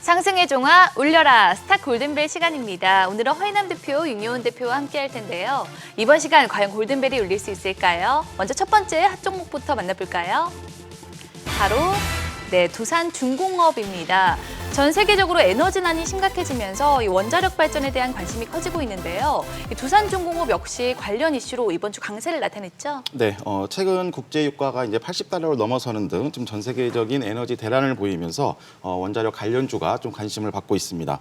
상승의 종아 울려라 스타 골든벨 시간입니다. 오늘은 허인남 대표, 윤여은 대표와 함께 할 텐데요. 이번 시간 과연 골든벨이 울릴 수 있을까요? 먼저 첫 번째 핫 종목부터 만나볼까요? 바로 두산중공업입니다. 전 세계적으로 에너지난이 심각해지면서 이 원자력 발전에 대한 관심이 커지고 있는데요. 이 두산중공업 역시 관련 이슈로 이번 주 강세를 나타냈죠. 네, 최근 국제 유가가 이제 80달러를 넘어서는 등 좀 전 세계적인 에너지 대란을 보이면서 원자력 관련주가 좀 관심을 받고 있습니다.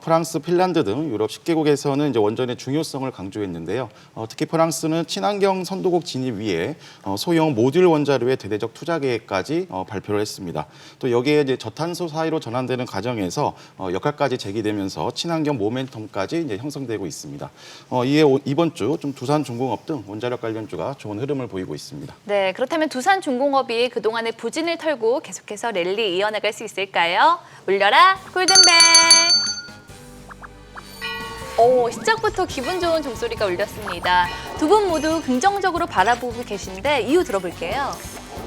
프랑스, 핀란드 등 유럽 10개국에서는 이제 원전의 중요성을 강조했는데요. 특히 프랑스는 친환경 선도국 진입 위에 소형 모듈 원자로의 대대적 투자 계획까지 발표를 했습니다. 또 여기에 이제 저탄소 사회로 전환되는 과정에서 역할까지 제기되면서 친환경 모멘텀까지 이제 형성되고 있습니다. 이에 이번 주 좀 두산중공업 등 원자력 관련주가 좋은 흐름을 보이고 있습니다. 네, 그렇다면 두산중공업이 그동안의 부진을 털고 계속해서 랠리 이어나갈 수 있을까요? 울려라 골든벨! 시작부터 기분 좋은 종소리가 울렸습니다. 두 분 모두 긍정적으로 바라보고 계신데 이유 들어볼게요.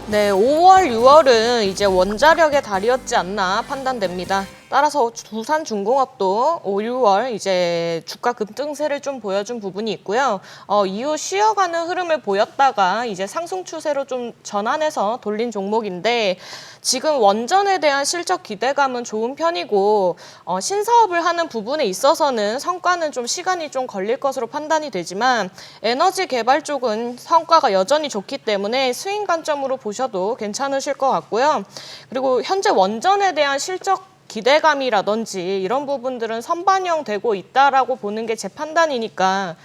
네, 5월, 6월은 이제 원자력의 달이었지 않나 판단됩니다. 따라서 두산중공업도 5, 6월 이제 주가 급등세를 좀 보여준 부분이 있고요. 이후 쉬어가는 흐름을 보였다가 이제 상승 추세로 좀 전환해서 돌린 종목인데 지금 원전에 대한 실적 기대감은 좋은 편이고 신사업을 하는 부분에 있어서는 성과는 좀 시간이 좀 걸릴 것으로 판단이 되지만 에너지 개발 쪽은 성과가 여전히 좋기 때문에 스윙 관점으로 보셔도 괜찮으실 것 같고요. 그리고 현재 원전에 대한 실적 기대감이라든지 이런 부분들은 선반영되고 있다라고 보는 게 제 판단이니까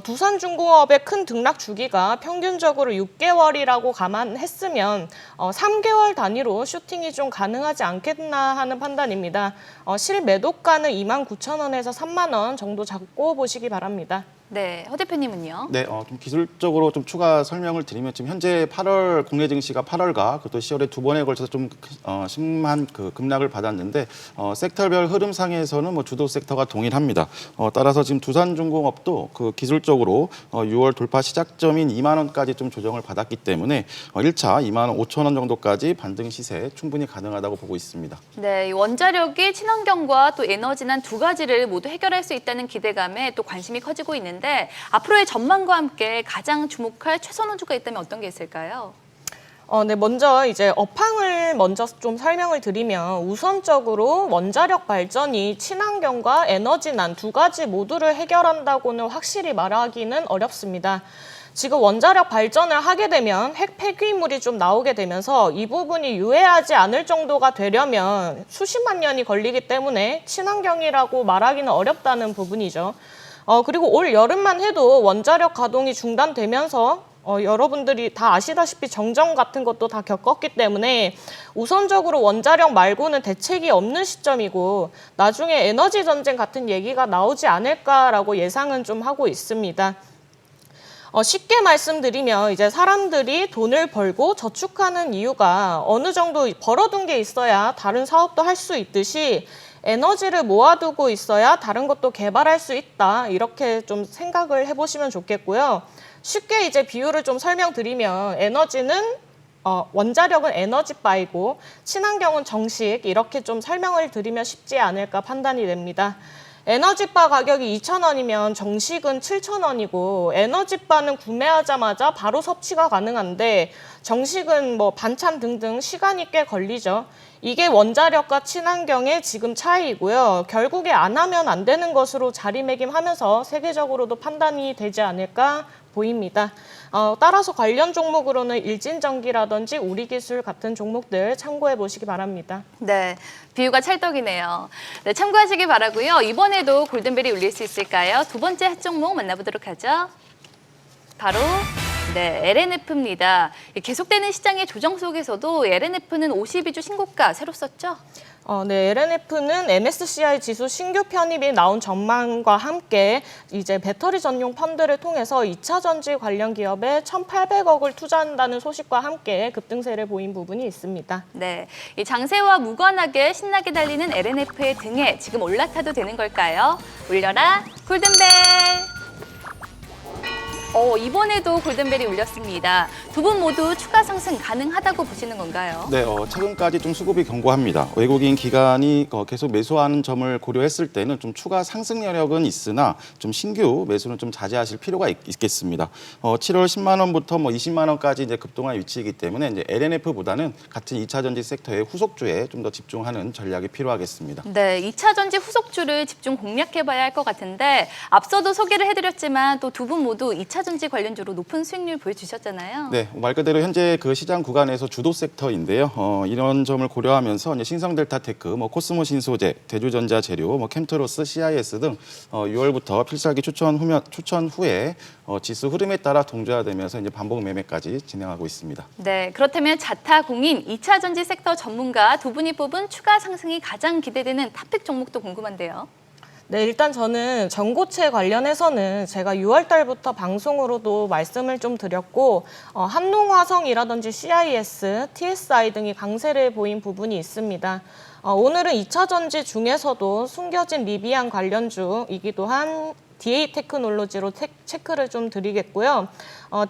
두산중공업의 큰 등락 주기가 평균적으로 6개월이라고 감안했으면 3개월 단위로 슈팅이 좀 가능하지 않겠나 하는 판단입니다. 실매도가는 29,000원에서 3만 원 정도 잡고 보시기 바랍니다. 네, 허 대표님은요? 네, 좀 기술적으로 좀 추가 설명을 드리면 지금 현재 8월 국내 증시가 8월과 그것도 10월에 두 번에 걸쳐서 좀 심한 그 급락을 받았는데 섹터별 흐름상에서는 뭐 주도 섹터가 동일합니다. 따라서 지금 두산중공업도 그 기술적으로 6월 돌파 시작점인 2만 원까지 좀 조정을 받았기 때문에 1차 2만 5천 원 정도까지 반등 시세 충분히 가능하다고 보고 있습니다. 네, 이 원자력이 친환경과 또 에너지난 두 가지를 모두 해결할 수 있다는 기대감에 또 관심이 커지고 있는데 앞으로의 전망과 함께 가장 주목할 최선호주가 있다면 어떤 게 있을까요? 네, 먼저 이제 업황을 먼저 좀 설명을 드리면 우선적으로 원자력 발전이 친환경과 에너지난 두 가지 모두를 해결한다고는 확실히 말하기는 어렵습니다. 지금 원자력 발전을 하게 되면 핵 폐기물이 좀 나오게 되면서 이 부분이 유해하지 않을 정도가 되려면 수십만 년이 걸리기 때문에 친환경이라고 말하기는 어렵다는 부분이죠. 그리고 올 여름만 해도 원자력 가동이 중단되면서 여러분들이 다 아시다시피 정전 같은 것도 다 겪었기 때문에 우선적으로 원자력 말고는 대책이 없는 시점이고 나중에 에너지 전쟁 같은 얘기가 나오지 않을까라고 예상은 좀 하고 있습니다. 쉽게 말씀드리면 이제 사람들이 돈을 벌고 저축하는 이유가 어느 정도 벌어둔 게 있어야 다른 사업도 할 수 있듯이 에너지를 모아두고 있어야 다른 것도 개발할 수 있다. 이렇게 좀 생각을 해보시면 좋겠고요. 쉽게 이제 비유를 좀 설명드리면 원자력은 에너지바이고 친환경은 정식 이렇게 좀 설명을 드리면 쉽지 않을까 판단이 됩니다. 에너지바 가격이 2,000원이면 정식은 7,000원이고 에너지바는 구매하자마자 바로 섭취가 가능한데 정식은 뭐 반찬 등등 시간이 꽤 걸리죠. 이게 원자력과 친환경의 지금 차이이고요. 결국에 안 하면 안 되는 것으로 자리매김하면서 세계적으로도 판단이 되지 않을까 보입니다. 따라서 관련 종목으로는 일진전기라든지 우리기술 같은 종목들 참고해 보시기 바랍니다. 네, 비유가 찰떡이네요. 네, 참고하시기 바라고요. 이번에도 골든벨이 울릴 수 있을까요? 두 번째 핫 종목 만나보도록 하죠. 바로 LNF입니다. 계속되는 시장의 조정 속에서도 LNF는 52주 신고가 새로 썼죠? 네, LNF는 MSCI 지수 신규 편입이 나온 전망과 함께 이제 배터리 전용 펀드를 통해서 2차 전지 관련 기업에 1,800억을 투자한다는 소식과 함께 급등세를 보인 부분이 있습니다. 네, 이 장세와 무관하게 신나게 달리는 LNF의 등에 지금 올라타도 되는 걸까요? 울려라 골든벨! 이번에도 골든벨이 울렸습니다. 두 분 모두 추가 상승 가능하다고 보시는 건가요? 네, 최근까지 좀 수급이 견고합니다. 외국인 기관이 계속 매수하는 점을 고려했을 때는 좀 추가 상승 여력은 있으나 좀 신규 매수는 좀 자제하실 필요가 있겠습니다. 7월 10만 원부터 20만 원까지 이제 급등한 위치이기 때문에 이제 LNF보다는 같은 2차 전지 섹터의 후속주에 좀 더 집중하는 전략이 필요하겠습니다. 네, 2차 전지 후속주를 집중 공략해봐야 할 것 같은데 앞서도 소개를 해드렸지만 또 두 분 모두 2차 전지 관련주로 높은 수익률 보여주셨잖아요. 네, 말 그대로 현재 그 시장 구간에서 주도 섹터인데요. 이런 점을 고려하면서 이제 신성델타테크, 코스모 신소재, 대주전자 재료, 캠트로스, CIS 등 6월부터 필살기 추천 후에 지수 흐름에 따라 동조화되면서 이제 반복 매매까지 진행하고 있습니다. 네, 그렇다면 자타공인 2차 전지 섹터 전문가 두 분이 뽑은 추가 상승이 가장 기대되는 탑픽 종목도 궁금한데요. 네, 일단 저는 전고체 관련해서는 제가 6월 달부터 방송으로도 말씀을 좀 드렸고 한농화성이라든지 CIS, TSI 등이 강세를 보인 부분이 있습니다. 오늘은 2차 전지 중에서도 숨겨진 리비안 관련주이기도 한 DA 테크놀로지로 체크를 좀 드리겠고요.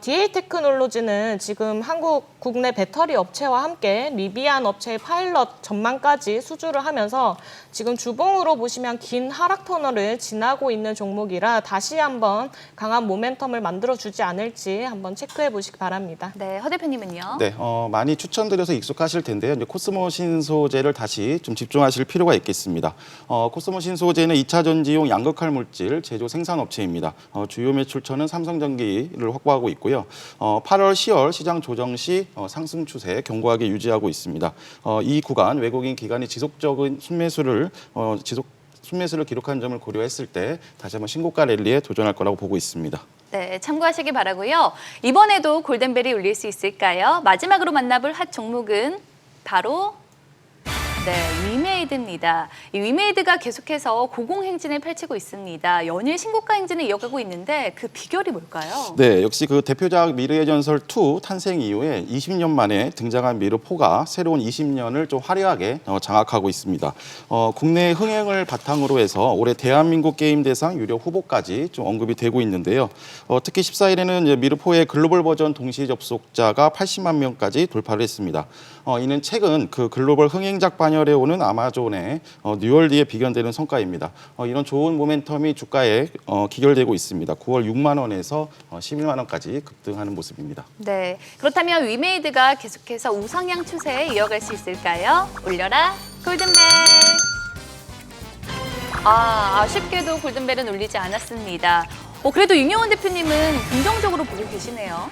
DA 테크놀로지는 지금 한국 국내 배터리 업체와 함께 리비안 업체의 파일럿 전망까지 수주를 하면서 지금 주봉으로 보시면 긴 하락 터널을 지나고 있는 종목이라 다시 한번 강한 모멘텀을 만들어주지 않을지 한번 체크해 보시기 바랍니다. 네, 허 대표님은요? 네, 많이 추천드려서 익숙하실 텐데요. 이제 코스모 신소재를 다시 좀 집중하실 필요가 있겠습니다. 코스모 신소재는 2차 전지용 양극할 물질 제조 생산업체입니다. 주요 매출처는 삼성전기를 확보하고 있고요. 8월, 10월 시장 조정 시 상승 추세 견고하게 유지하고 있습니다. 이 구간 외국인 기관이 지속적인 순매수를 기록한 점을 고려했을 때 다시 한번 신고가 랠리에 도전할 거라고 보고 있습니다. 네, 참고하시기 바라고요. 이번에도 골든벨이 울릴 수 있을까요? 마지막으로 만나볼 핫 종목은 바로 위메이드입니다. 이 위메이드가 계속해서 고공행진을 펼치고 있습니다. 연일 신고가 행진을 이어가고 있는데 그 비결이 뭘까요? 네, 역시 그 대표작 미르의 전설 2 탄생 이후에 20년 만에 등장한 미르4가 새로운 20년을 좀 화려하게 장악하고 있습니다. 국내 흥행을 바탕으로 해서 올해 대한민국 게임 대상 유력 후보까지 좀 언급이 되고 있는데요. 특히 14일에는 미르4의 글로벌 버전 동시 접속자가 80만 명까지 돌파를 했습니다. 이는 최근 그 글로벌 흥행작 반열에 오는 아마존의 뉴월드에 비견되는 성과입니다. 이런 좋은 모멘텀이 주가에 기결되고 있습니다. 9월 6만 원에서 11만 원까지 급등하는 모습입니다. 네, 그렇다면 위메이드가 계속해서 우상향 추세에 이어갈 수 있을까요? 올려라 골든벨! 아쉽게도 골든벨은 울리지 않았습니다. 그래도 윤여원 대표님은 긍정적으로 보고 계시네요.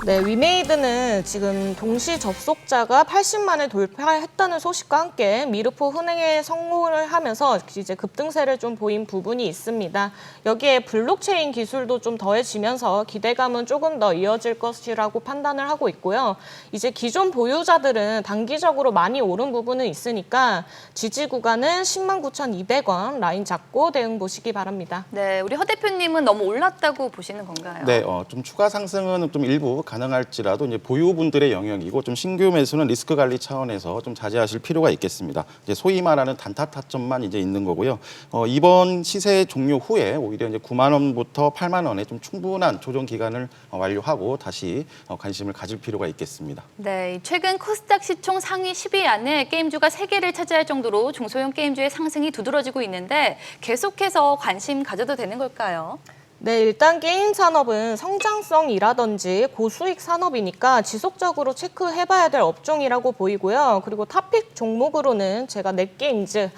네, 위메이드는 지금 동시 접속자가 80만을 돌파했다는 소식과 함께 미르4 흥행에 성공을 하면서 이제 급등세를 좀 보인 부분이 있습니다. 여기에 블록체인 기술도 좀 더해지면서 기대감은 조금 더 이어질 것이라고 판단을 하고 있고요. 이제 기존 보유자들은 단기적으로 많이 오른 부분은 있으니까 지지 구간은 109,200원 라인 잡고 대응 보시기 바랍니다. 네, 우리 허 대표님은 너무 올랐다고 보시는 건가요? 네, 좀 추가 상승은 좀 일부 가능할지라도 이제 보유분들의 영역이고 좀 신규 매수는 리스크 관리 차원에서 좀 자제하실 필요가 있겠습니다. 이제 소위 말하는 단타 타점만 이제 있는 거고요. 이번 시세 종료 후에 오히려 이제 9만 원부터 8만 원에 좀 충분한 조정 기간을 완료하고 다시 관심을 가질 필요가 있겠습니다. 네, 최근 코스닥 시총 상위 10위 안에 게임주가 3개를 차지할 정도로 중소형 게임주의 상승이 두드러지고 있는데 계속해서 관심 가져도 되는 걸까요? 네, 일단 게임 산업은 성장성이라든지 고수익 산업이니까 지속적으로 체크해봐야 될 업종이라고 보이고요. 그리고 탑픽 종목으로는 제가 넷게임즈,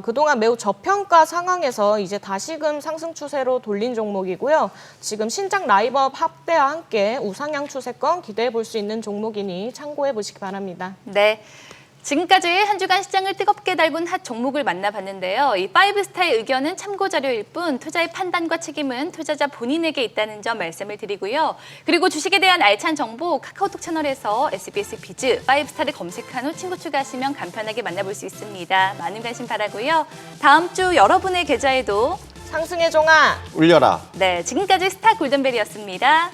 그동안 매우 저평가 상황에서 이제 다시금 상승 추세로 돌린 종목이고요. 지금 신작 라이브업 확대와 함께 우상향 추세권 기대해 볼 수 있는 종목이니 참고해 보시기 바랍니다. 네. 지금까지 한 주간 시장을 뜨겁게 달군 핫 종목을 만나봤는데요. 이 5스타의 의견은 참고 자료일 뿐 투자의 판단과 책임은 투자자 본인에게 있다는 점 말씀을 드리고요. 그리고 주식에 대한 알찬 정보 카카오톡 채널에서 SBS 비즈 5스타를 검색한 후 친구 추가하시면 간편하게 만나볼 수 있습니다. 많은 관심 바라고요. 다음 주 여러분의 계좌에도 상승의 종아 울려라. 네, 지금까지 스타 골든벨이었습니다.